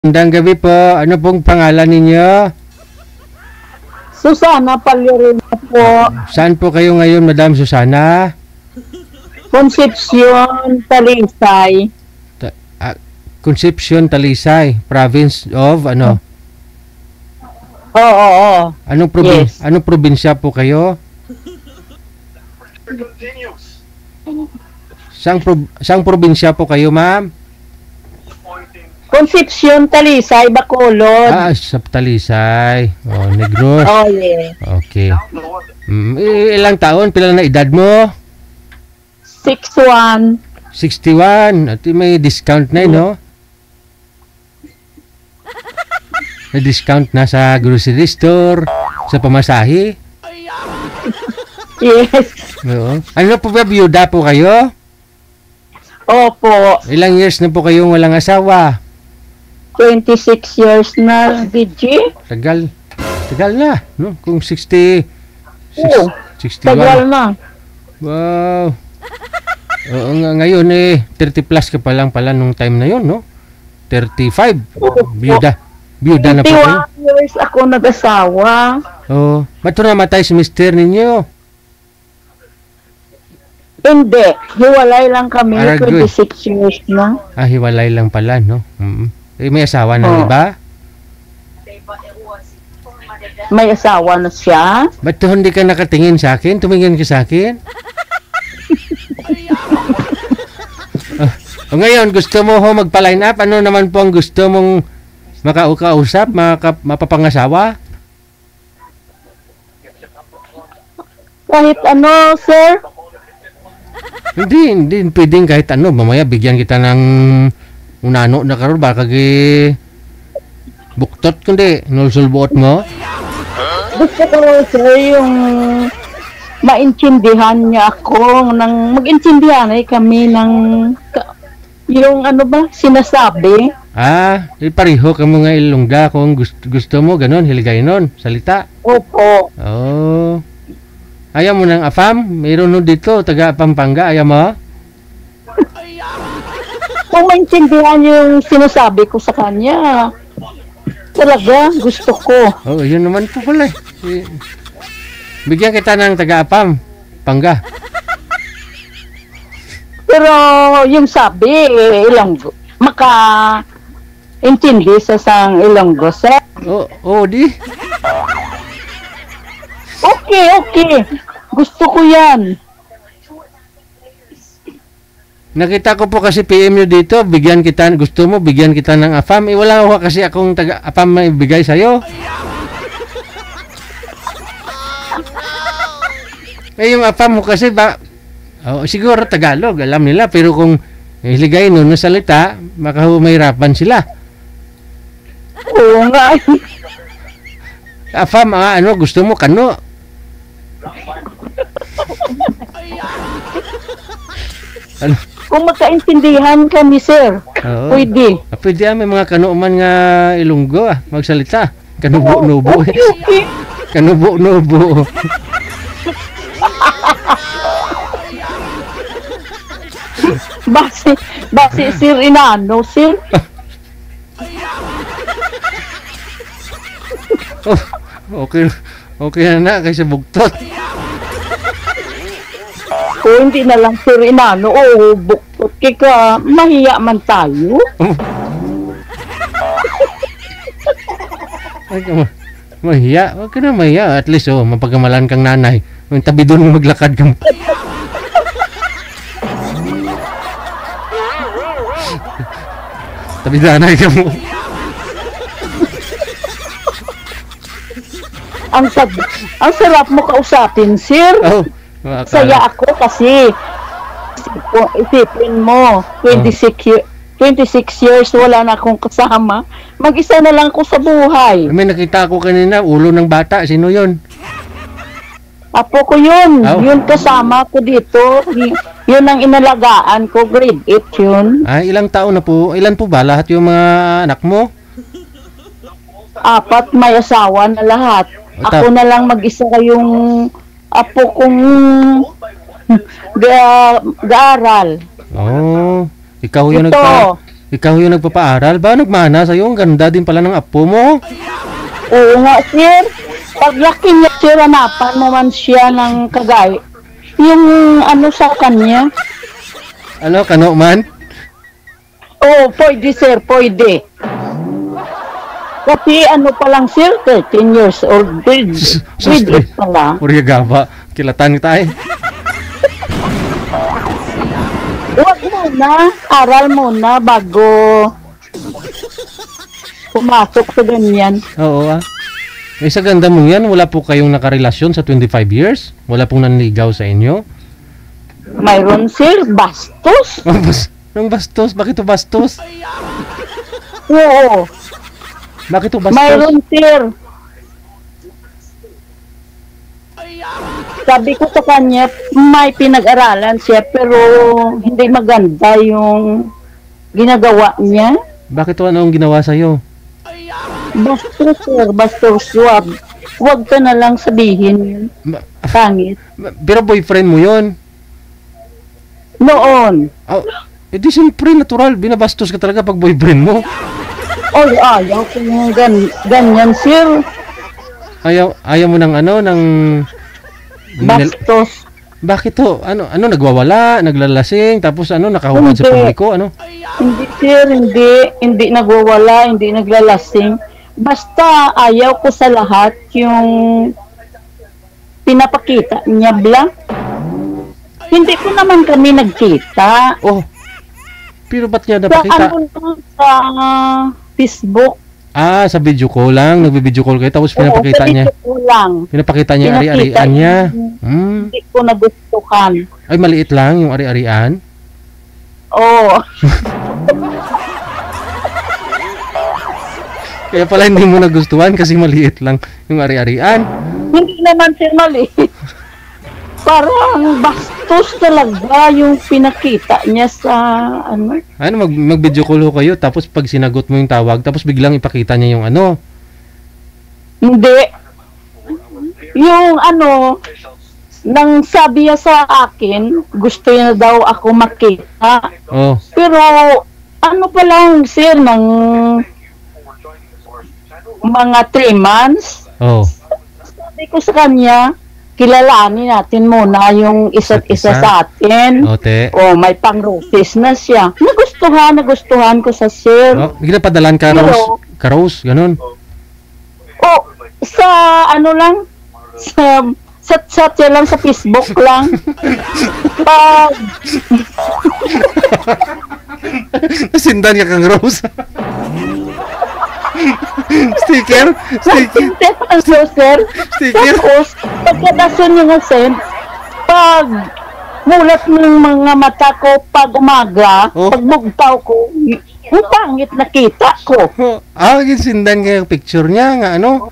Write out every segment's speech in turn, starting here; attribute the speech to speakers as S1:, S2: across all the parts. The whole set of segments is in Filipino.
S1: Magandang gabi po. Ano pong pangalan ninyo?
S2: Susana Palyarina po.
S1: Saan po kayo ngayon, Madam Susana?
S2: Concepcion, Talisay.
S1: Concepcion, Talisay, province of ano?
S2: Oo. Yes.
S1: Anong probinsya po kayo? Saang probinsya po kayo, ma'am?
S2: Concepcion, Talisay, Bacolod.
S1: Sa Talisay. Oh, Negros.
S2: Oh, yeah.
S1: Okay. Ilang taon? Pila na edad mo?
S2: 61.
S1: 61. At may discount na no? May discount na sa grocery store, sa pamasahe.
S2: Yes.
S1: Oo. Ano po ba, biyuda po kayo?
S2: Opo.
S1: Ilang years na po kayong walang asawa?
S2: 26 years na, DJ.
S1: Tagal na, no? Kung 61.
S2: Tagal na.
S1: Wow. Oo, ngayon 30 plus ka pa lang pala nung time na yon, no? 35. Biyuda na po kayo.
S2: 21 years ako nag-asawa.
S1: Oh, ba't namatay si mister ninyo?
S2: Hindi. Hiwalay lang kami.
S1: Good.
S2: 26 years na.
S1: Hiwalay lang pala, no? May asawa na, iba?
S2: May asawa na siya.
S1: Ba't hindi ka nakatingin sa akin? Tumingin ka sa akin? Ngayon, gusto mo magpa-line up? Ano naman po ang gusto mong makaukausap, mapapangasawa?
S2: Kahit ano, sir?
S1: Hindi pwedeng kahit ano. Mamaya bigyan kita ng unano na karon baka buktot kundi nulsulbuot mo.
S2: Gusto ko, sir, yung maintindihan niya ako, mag-intindihan kami ng yung ano ba, sinasabi.
S1: Pareho ka mo nga ilungga kung gusto mo, ganon, hiligay nun, salita.
S2: Opo.
S1: Oh. Ayaw mo ng afam? Mayroon nun dito, taga Pampanga, ayaw mo?
S2: Kung maintindihan yung sinasabi ko sa kanya, talaga gusto ko.
S1: Yun naman po pala. Bigyan kita ng taga-apam, Pangga.
S2: Pero yung sabi, Ilonggo, maka-intindi sa sang Ilonggo, sir.
S1: Di.
S2: Okay. Gusto ko yan.
S1: Nakita ko po kasi PM nyo dito, gusto mo, bigyan kita ng AFAM. Wala ko kasi akong taga-AFAM na ibigay sa'yo. Yung AFAM mo kasi siguro Tagalog, alam nila. Pero kung iligay nun na salita, makahumahirapan sila.
S2: Oo nga.
S1: AFAM, gusto mo, kano? Ano?
S2: Kung magkaintindihan kami, sir, pwede.
S1: Pwede may mga kanuman nga Ilonggo magsalita. Kanubo-nubo.
S2: Okay.
S1: Kanubo-nubo.
S2: Base sir inano, sir.
S1: Okay na kaysa bugtot.
S2: Kung hindi na lang sir inano, buktot ka, mahiya man tayo.
S1: Mahiya? Huwag ka na mahiya. At least, mapagamalan kang nanay. Yung tabi doon maglakad ka. Tabi nanay ka mo.
S2: Ang sarap mo kausapin, sir. Saya ako kasi isipin mo, 26 years wala na akong kasama. Mag-isa na lang ako sa buhay.
S1: May nakita ako kanina, ulo ng bata. Sino yon?
S2: Apo ko yun. Yun kasama ko dito. Yun ang inalagaan ko, grade 8 yun.
S1: Ilang taon na po? Ilan po ba lahat yung mga anak mo?
S2: 4, may asawa na lahat. Ako na lang mag-isa kayong apo kong gaaral.
S1: Ikaw yung Ikaw yung nagpapaaral ba? Nagmana sa'yo? Ang ganda din pala ng apo mo.
S2: Oo nga, sir. Paglaki niya, sir, hanapan mo man siya ng kagay. Yung ano sa kanya.
S1: Ano, kano man?
S2: Oo, pwede, sir, pwede. Kasi ano pa lang, sir, 13 years old. Grade 8 pa lang.
S1: Purya gaba. Kilatan kita eh.
S2: Huwag muna, aral muna bago pumasok sa ganyan.
S1: Oo ah. Eh, sa ganda mong yan, wala po kayong nakarelasyon sa 25 years? Wala pong nanligaw sa inyo?
S2: Mayroon, sir, bastos.
S1: Anong bastos? Bakit to bastos?
S2: Oo,
S1: Bakit to bastos?
S2: mayroon, sir. Sabi ko sa kanya, may pinag-aralan siya pero hindi maganda yung ginagawa niya.
S1: Bakit to anong ginawa sa'yo?
S2: Bastos, sir, bastos. Huwag ka na lang sabihin yun. Pangit.
S1: Pero boyfriend mo yon.
S2: Noon.
S1: Oh, edi siyempre natural, binabastos ka talaga pag boyfriend mo.
S2: Oy, ayaw ko yung ganyan, sir.
S1: Ayaw mo ng ano, ng...
S2: Bastos.
S1: Bakit to? Ano, nagwawala, naglalasing, tapos ano, nakahubad sa
S2: Hindi.
S1: publiko, ano?
S2: Hindi, sir, hindi nagwawala, hindi naglalasing. Basta ayaw ko sa lahat yung pinapakita niya blang. Hindi ko naman kami nagkita.
S1: Oh, pero ba't niya
S2: Sa
S1: napakita?
S2: ano lang, sa Facebook.
S1: Ah, sa video call lang, nagbi-video call kayo, tapos pinapakita
S2: Oo, sa
S1: niya.
S2: video ko lang.
S1: Pinapakita niya yung
S2: Pinakita
S1: ari-arian niya.
S2: Hindi ko nagustuhan.
S1: Ay, maliit lang yung ari-arian.
S2: Oo.
S1: Kaya pala hindi mo nagustuhan kasi maliit lang yung ari-arian.
S2: Hindi naman sir mali. Parang bastos talaga yung pinakita niya sa ano.
S1: Ano, mag-video call ho kayo, tapos pag sinagot mo yung tawag, tapos biglang ipakita niya yung ano.
S2: Hindi. Yung ano, nang sabi niya sa akin, gusto niya daw ako makita.
S1: Oh,
S2: Pero ano pa lang sir, ng mga 3 months,
S1: oh.
S2: sabi ko sa kanya, kilalanin natin muna yung isa't isa sa atin.
S1: Ote.
S2: Oh, may pang-roses na siya. Nagustuhan ko sa sir.
S1: Oh, ginapadalan ka,
S2: Pero-
S1: Rose. Ka-Rose, ganun.
S2: Oh, sa ano lang, sa chat niya lang, sa Facebook lang. Pag,
S1: Sindan ka kang Rose. Sticker?
S2: so, sir,
S1: Sticker?
S2: tapos, pagkadason niya nga, sir, pag mulat ng mga mata ko pag umaga,
S1: Oh.
S2: pag bugtaw ko, ang pangit nakita ko.
S1: Ah, sindan ka yung picture niya, nga ano?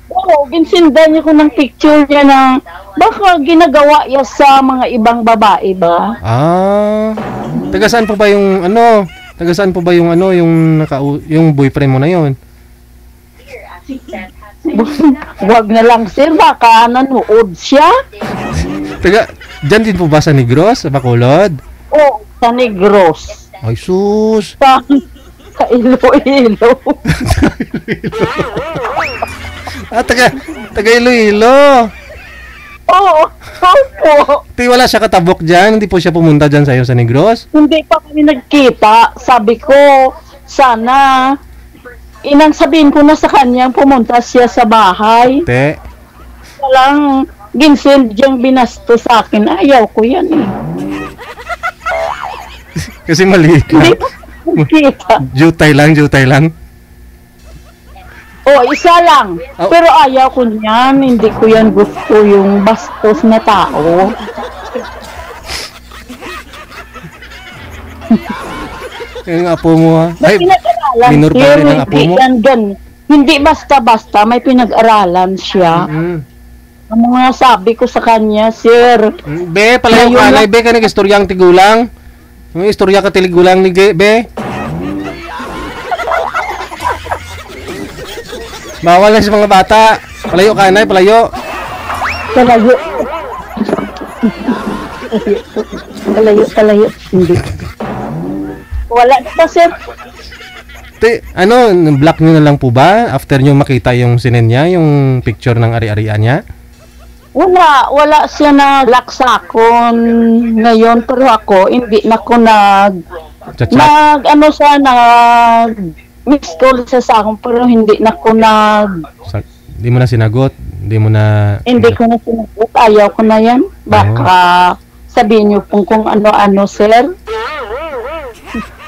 S2: Oo, ginsindan niya ko ng picture niya ng baka ginagawa niya sa mga ibang babae ba?
S1: Ah, taga saan po ba yung ano? Taga saan po ba yung ano, yung yung boyfriend mo na yon?
S2: Wag na lang sir, baka nanood siya.
S1: Taga, dyan din po ba sa Negros, sa Bacolod?
S2: O, sa Negros.
S1: Ay, sus!
S2: Sa Iloilo.
S1: Ah, taga Iloilo!
S2: Oo, opo.
S1: Di wala siya katabok dyan, hindi po siya pumunta dyan sa'yo sa Negros?
S2: Hindi pa kami nagkita. Sabi ko, sana, inang sabihin ko na sa kanya, pumunta siya sa bahay.
S1: Te,
S2: Walang ginsend diyang binasto sa akin. Ayaw ko yan eh.
S1: kasi maliit
S2: Hindi
S1: lang.
S2: pa nagkita.
S1: Jutay lang.
S2: O, isa lang.
S1: Oh.
S2: Pero ayaw ko niyan. Hindi ko yan gusto yung bastos na tao.
S1: Yung apo mo ha.
S2: May
S1: Ay,
S2: pinag-aralan
S1: minor pa
S2: siya.
S1: rin ang apo
S2: Hindi
S1: mo?
S2: yan hindi basta-basta. May pinag-aralan siya. Ang mga sabi ko sa kanya, sir.
S1: Be, palayo
S2: Ngayon
S1: ka
S2: lang-
S1: na, be, ka nag-istoryang tigulang. Yung istorya ka tiligulang ni be. Bawal na sa mga bata. Palayo ka na, palayo.
S2: Talayo. Talayo. Hindi. Wala na ba, sir?
S1: Ano, block nyo na lang po ba? After nyo makita yung sinend niya, yung picture ng ari-arian niya?
S2: Wala siya na-lock sa akon ngayon, pero ako, hindi na ko
S1: Chat.
S2: ano siya, miss call siya sa akon, pero hindi na ko
S1: Hindi mo na sinagot? Hindi mo na...
S2: Hindi ko na sinagot, ayaw ko na yan. Baka sabihin niyo kung ano-ano, sir.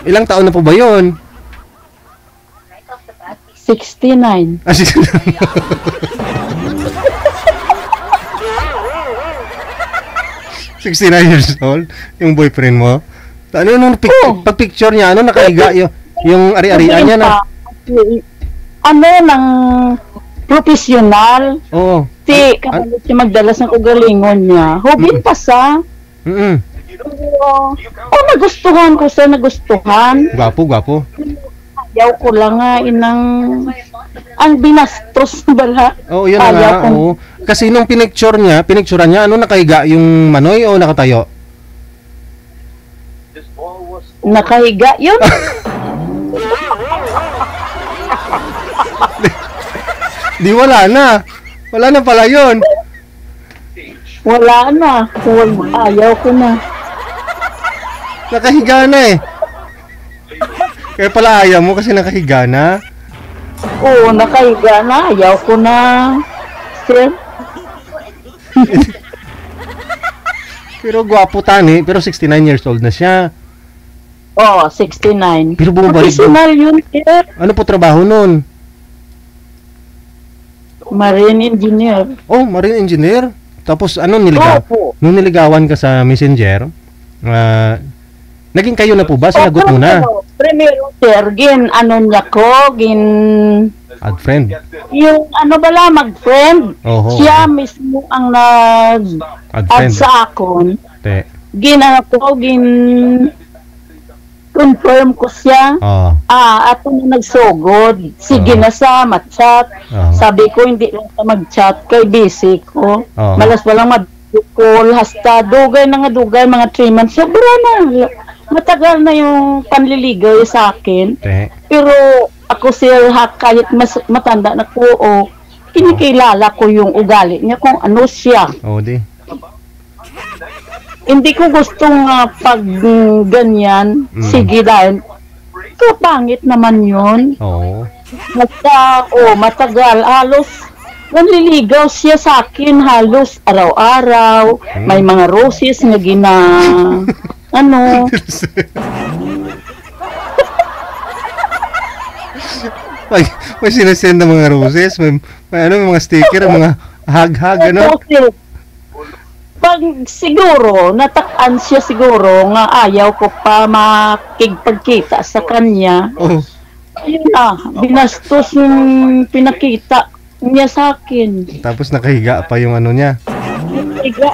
S1: Ilang taon na po ba yun?
S2: 69.
S1: Ah, 69 years old? Yung boyfriend mo? Ano nung pag-picture niya, ano nakahiga yung ari-arian niya na?
S2: Ano ng professional?
S1: Oo.
S2: Kapalit siya magdalas ng ugalingon niya. Hubin pa sa. Nagustuhan ko siya, nagustuhan.
S1: Gwapo.
S2: Ayaw ko lang nga ang binastos bala.
S1: Oo, yun nga. Oo. Kasi nung pinicturean niya, ano nakahiga? Yung manoy o nakatayo?
S2: Nakahiga yun?
S1: Di wala na. Wala na pala yun.
S2: Wala na. Ayaw ko na.
S1: Nakahiga na eh. Kaya pala ayaw mo kasi nakahiga na.
S2: Oo, nakahiga na. Ayaw ko na. Sir?
S1: Pero gwapo tani. Pero 69 years old na siya.
S2: Oo, 69.
S1: Pero bumabalik.
S2: Professional yun, sir.
S1: Ano po trabaho nun?
S2: Marine engineer.
S1: Oh, marine engineer. Tapos ano nung niligawan ka sa Messenger, naging kayo na po ba? Sinagot mo na?
S2: Primero, sir,
S1: Add friend.
S2: Yung mag-friend.
S1: Oho.
S2: Siya mismo ang
S1: Add
S2: sa akon.
S1: Te.
S2: Confirm ko siya. Ato na nagsugod. Sige na sa chat. Sabi ko hindi lang sa mag-chat kay busy ko. Malas walang mag-call. Hasta dugay mga 3 months. Sobra na. Matagal na yung panliligaw sa akin. Pero ako sir, kahit matanda na ko kinikilala ko yung ugali niya kung ano siya.
S1: Di.
S2: Hindi ko gustong pag ganyan, sige dahil kapangit naman yun. Matagal, halos nanliligaw siya sa akin halos araw-araw. May mga roses na
S1: may sinasend na mga roses, may mga sticker, mga hug-hug,
S2: Pag siguro, natakan siya siguro nga ayaw ko pa makikipagkita sa kanya. Ayun binastos yung pinakita niya sa akin.
S1: Tapos nakahiga pa yung ano niya.
S2: Nakahiga.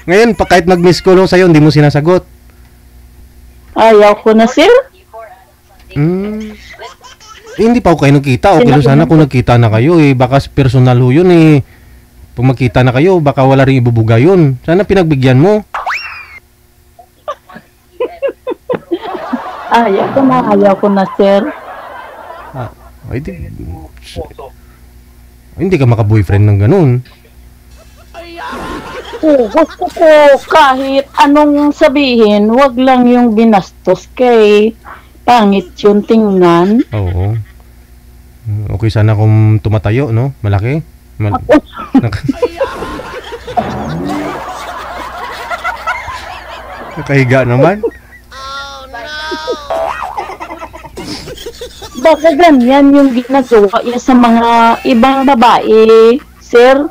S1: Ngayon, kahit mag-miss call sa'yo, hindi mo sinasagot.
S2: Ayaw ko na, sir.
S1: Hindi pa ako kayo nagkita. Okay lang sana kung nagkita na kayo baka personal ho yun Pag magkita na kayo, baka wala rin ibubuga yun. Sana pinagbigyan mo.
S2: Ayaw ko na, sir.
S1: Hindi ka maka-boyfriend ng ganun.
S2: Gusto ko kahit anong sabihin, wag lang yung binastos kay pangit yung tingnan.
S1: Oo. Okay sana kung tumatayo, no? Malaki? Nakahiga naman.
S2: Baka ganyan yung ginagawa niya sa mga ibang babae, sir.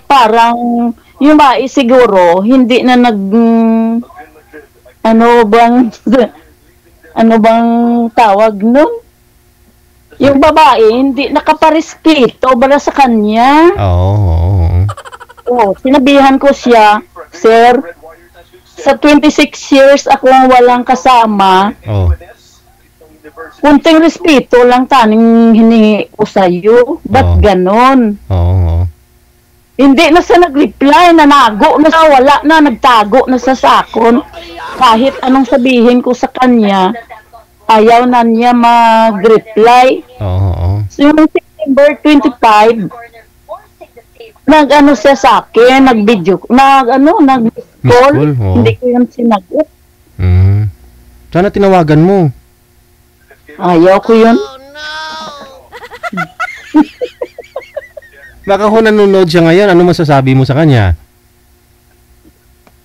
S2: Parang yung babae siguro hindi na ano bang tawag nun? Yung babae hindi nakaparespeto bala sa kanya. Sinabihan ko siya, sir, sa 26 years akong walang kasama. Kunting respeto lang taning hiningi ko sa'yo. Ba't ganon? Hindi na siya nag-reply, nanago na siya, wala na, nagtago na sa sakon. kahit anong sabihin ko sa kanya, ayaw na niya mag-reply.
S1: Oo.
S2: So, yung September 25, nag-ano siya sa akin, nag-video, nag-call, hindi ko yun sinagot.
S1: Sana tinawagan mo.
S2: Ayaw ko yun.
S1: Baka kung nanonood siya ngayon, ano masasabi mo sa kanya?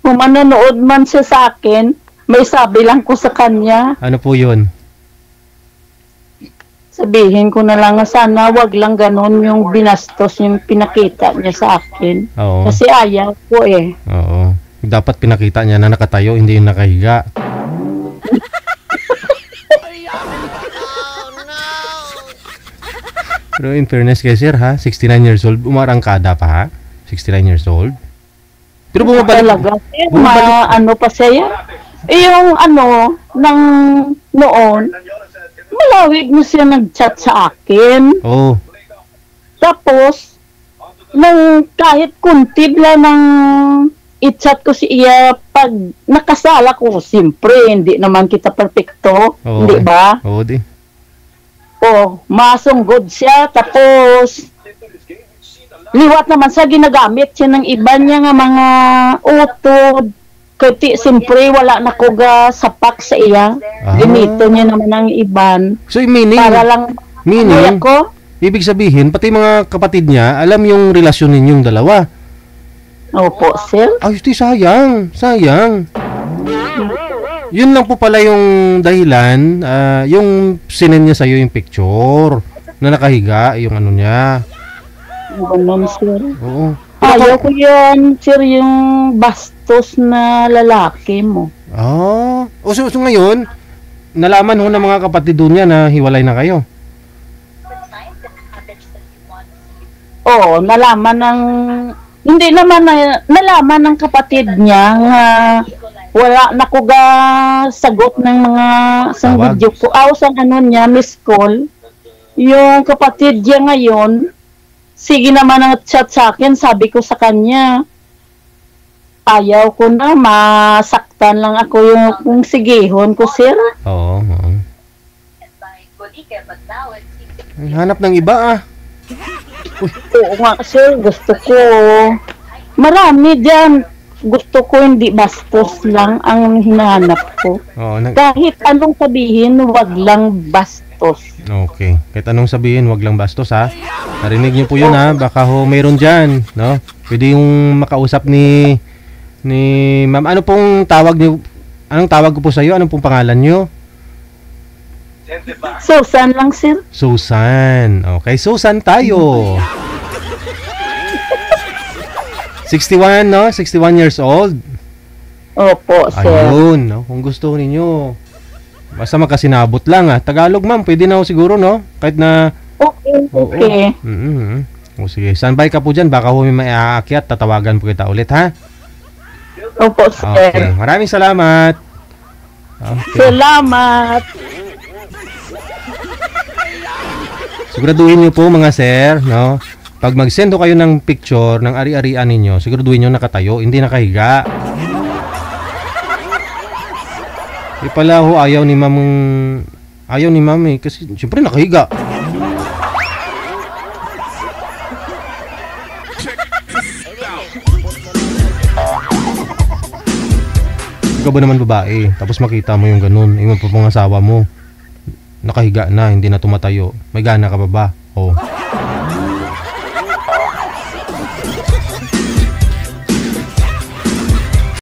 S2: Kung manonood man siya sa akin, may sabi lang ko sa kanya.
S1: Ano po yun?
S2: Sabihin ko na lang na sana wag lang ganun yung binastos yung pinakita niya sa akin.
S1: Oo.
S2: Kasi ayaw ko eh.
S1: Oo. Dapat pinakita niya na nakatayo, hindi yung nakahiga. Pero in fairness kay sir ha, 69 years old, umarangkada pa ha? 69 years old. Pero bumabalik.
S2: Talaga, ano pa siya? Yung ng noon, malawig mo siya nag-chat sa akin.
S1: Oh.
S2: Tapos, kahit kuntib lang ng i-chat ko si iya pag nakasala ko, siyempre, hindi naman kita perfecto.
S1: Oh.
S2: Hindi ba?
S1: Oo, di.
S2: Masunggod siya, tapos liwat naman sa ginagamit siya ng iba niya nga mga utod. Kasi siyempre wala na ko ga sapak sa iya. Ginito niya naman ang iban.
S1: So meaning,
S2: para lang
S1: ko? Ibig sabihin, pati mga kapatid niya, alam yung relasyon ninyong dalawa.
S2: Opo, sir.
S1: Ay, sayang. Yun lang po pala yung dahilan, yung sinend niya sa'yo yung picture na nakahiga, yung ano niya.
S2: Ganun, sir.
S1: Oo.
S2: Ayaw ko yan, sir, yung bastos na lalaki mo.
S1: So ngayon, nalaman ho ng mga kapatid doon niya na hiwalay na kayo?
S2: Oo, hindi naman nalaman ng kapatid niya nga wala na ko ga sagot ng mga sang video ko. Sang niya, miss call. Yung kapatid niya ngayon, sige naman ang chat sa akin, sabi ko sa kanya, ayaw ko na, masaktan lang ako yung sigihon ko, sir.
S1: Oo. Hanap ng iba
S2: Oo nga, sir, gusto ko. Marami dyan. Gusto ko hindi bastos lang ang hinahanap ko. Kahit anong sabihin, wag lang bastos.
S1: Okay. Kahit anong sabihin, wag lang bastos ha. Narinig niyo po yun ha. Baka ho mayroon dyan. No? Pwede yung makausap ni ma'am. Ano pong tawag niyo? Anong tawag ko po sa iyo? Anong pong pangalan niyo?
S2: Susan lang, sir.
S1: Susan. Okay, Susan tayo. 61, no? 61 years old.
S2: Opo, sir.
S1: Ayun, no? Kung gusto ninyo, basta magkasinabot lang, Tagalog, ma'am, pwede na ho siguro, no? Kahit na...
S2: Okay.
S1: O sige, standby ka po dyan. Baka ho may maaakyat. Tatawagan po kita ulit, ha?
S2: Opo, sir.
S1: Okay, maraming salamat. Okay.
S2: Salamat.
S1: Siguraduhin nyo po, mga sir, no? Pag mag-send ho kayo ng picture ng ari-arian ninyo, siguraduhin nyo nakatayo, hindi nakahiga. Pala ho, ayaw ni ma'am kasi siyempre nakahiga. Ikaw ba naman babae, tapos makita mo yung ganun, yung pangasawa mo, nakahiga na, hindi na tumatayo, may gana ka pa ba? Oh.